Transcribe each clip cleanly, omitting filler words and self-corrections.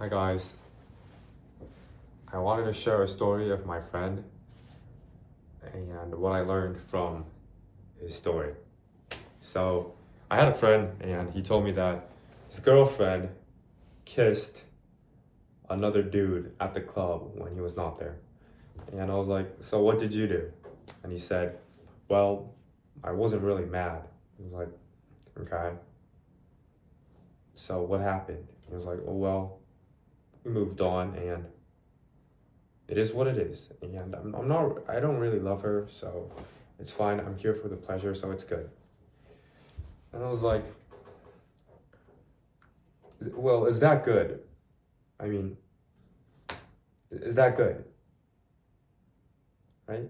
Hi guys, I wanted to share a story of my friend and what I learned from his story. So, I had a friend and he told me that his girlfriend kissed another dude at the club when he was not there. And I was like, "So what did you do?" And he said, "Well, I wasn't really mad." I was like, "Okay. So what happened?" He was like, "Oh well, we moved on and it is what it is, and I don't really love her, so it's fine. I'm here for the pleasure, so it's good." And I was like, well, is that good? I mean, is that good, right?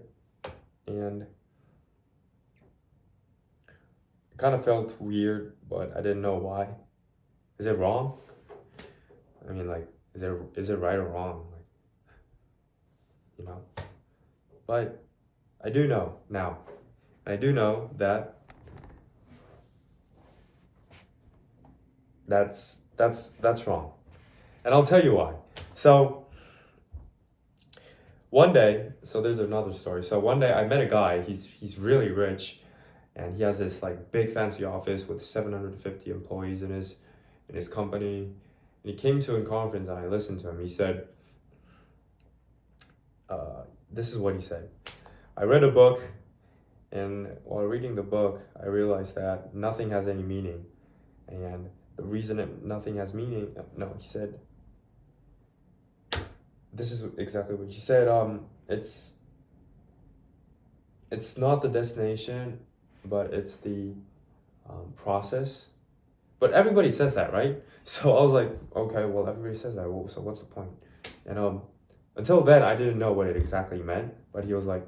And it kind of felt weird, but I didn't know why. Is it wrong? I mean, like, is it right or wrong? Like, you know. But I do know now. I do know that that's wrong, and I'll tell you why. So one day, so there's another story. So one day I met a guy. He's really rich, and he has this like big fancy office with 750 employees in his company. And he came to a conference, and I listened to him. He said, "This is what he said. I read a book, and while reading the book, I realized that nothing has any meaning, and the reason that nothing has meaning." No, he said, this is exactly what he said. It's not the destination, but it's the process. But everybody says that, right? So I was like, okay, well, everybody says that. Well, so what's the point? And until then, I didn't know what it exactly meant. But he was like,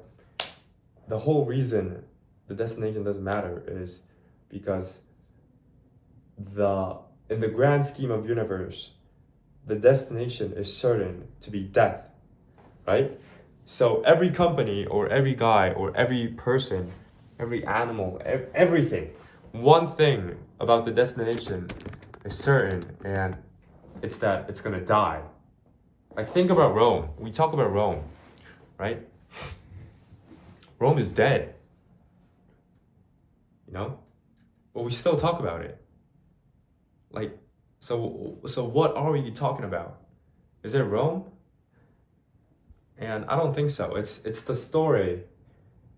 the whole reason the destination doesn't matter is because the in the grand scheme of universe, the destination is certain to be death, right? So every company or every guy or every person, every animal, everything, one thing about the destination is certain, and it's that it's gonna die. Like think about Rome. We talk about Rome, right? Rome is dead, you know, but we still talk about it. Like, so what are we talking about? Is it Rome? And I don't think so. It's the story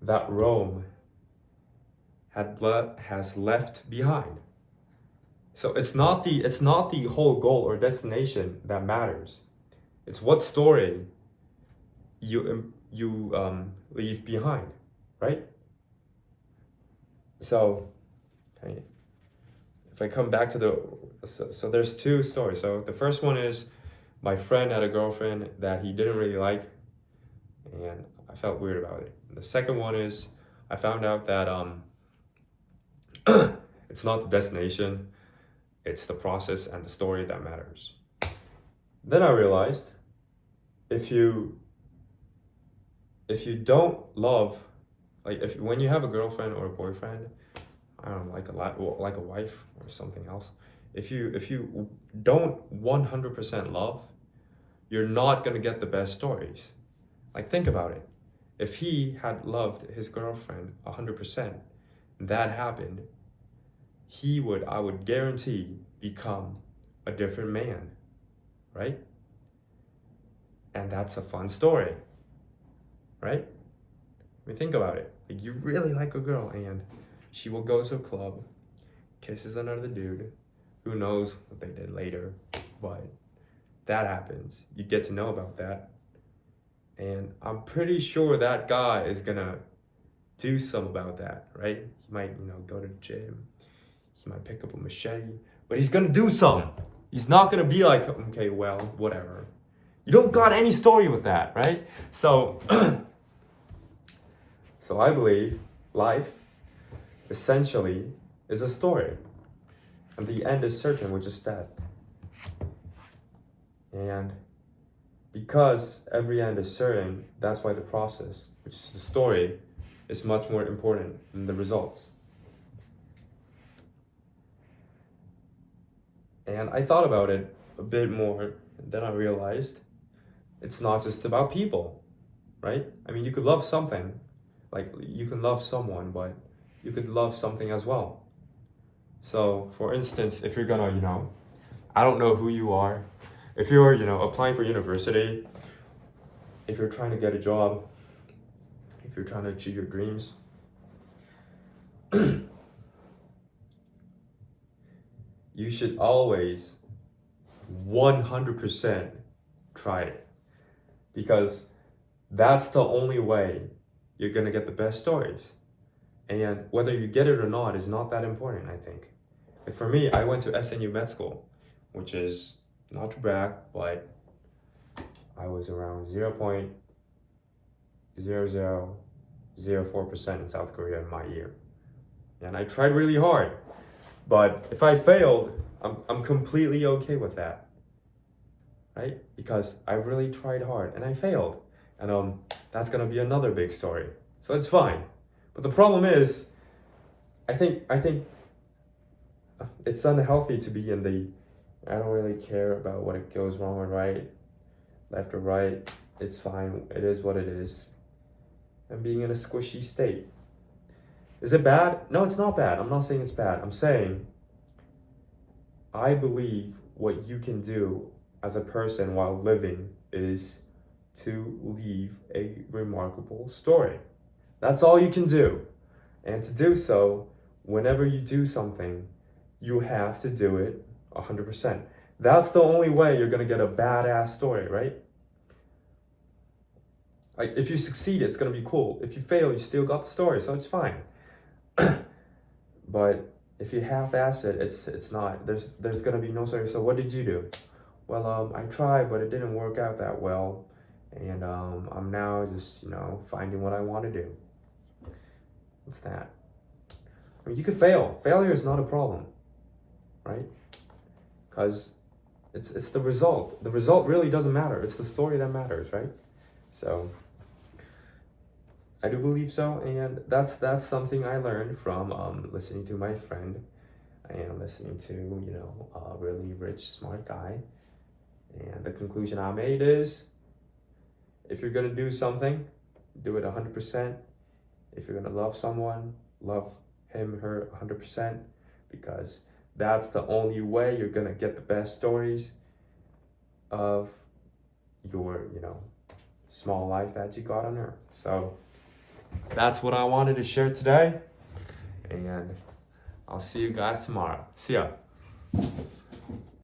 that Rome has left behind. So it's not the whole goal or destination that matters. It's what story you leave behind, right? So okay, if I come back to so there's two stories. So the first one is my friend had a girlfriend that he didn't really like, and I felt weird about it. And the second one is I found out that it's not the destination, it's the process and the story that matters. Then I realized if you if you don't love, like if when you have a girlfriend or a boyfriend, I don't know, like a wife or something else, if you don't 100% love, you're not going to get the best stories. Like think about it. If he had loved his girlfriend 100%, that happened, I would guarantee, become a different man, right? And that's a fun story, right? I mean, think about it. Like you really like a girl and she will go to a club, kisses another dude, who knows what they did later, but that happens. You get to know about that. And I'm pretty sure that guy is gonna do some about that, right? He might, go to the gym. He might pick up a machete, but he's gonna do some. He's not gonna be like, okay, well, whatever. You don't got any story with that, right? So, so I believe life essentially is a story, and the end is certain, which is death. And because every end is certain, that's why the process, which is the story, is much more important than the results. And I thought about it a bit more, then I realized it's not just about people, right? I mean, you could love something, like you can love someone, but you could love something as well. So, for instance, if you're gonna, I don't know who you are. If you're, applying for university, if you're trying to get a job, if you're trying to achieve your dreams, you should always 100% try it, because that's the only way you're gonna get the best stories. And whether you get it or not is not that important, I think. Like for me, I went to SNU Med School, which is not to brag, but I was around 0.0004% in South Korea in my year. And I tried really hard. But if I failed, I'm completely okay with that, right? Because I really tried hard and I failed. And that's gonna be another big story. So it's fine. But the problem is, I think it's unhealthy to be in the, I don't really care about what it goes wrong or right, left or right, it's fine, it is what it is. And being in a squishy state. Is it bad? No, it's not bad. I'm not saying it's bad. I'm saying I believe what you can do as a person while living is to leave a remarkable story. That's all you can do. And to do so, whenever you do something, you have to do it 100%. That's the only way you're gonna get a badass story, right? Like if you succeed, it's gonna be cool. If you fail, you still got the story, so it's fine. But if you half-ass it, it's not. There's gonna be no story. So what did you do? Well, I tried, but it didn't work out that well, and I'm now just finding what I want to do. What's that? I mean, you could fail. Failure is not a problem, right? Because it's the result. The result really doesn't matter. It's the story that matters, right? So I do believe so, and that's something I learned from listening to my friend and listening to a really rich, smart guy. And the conclusion I made is, if you're gonna do something, do it 100%. If you're gonna love someone, love him, her 100%, because that's the only way you're gonna get the best stories of your, small life that you got on earth. So that's what I wanted to share today, and I'll see you guys tomorrow. See ya.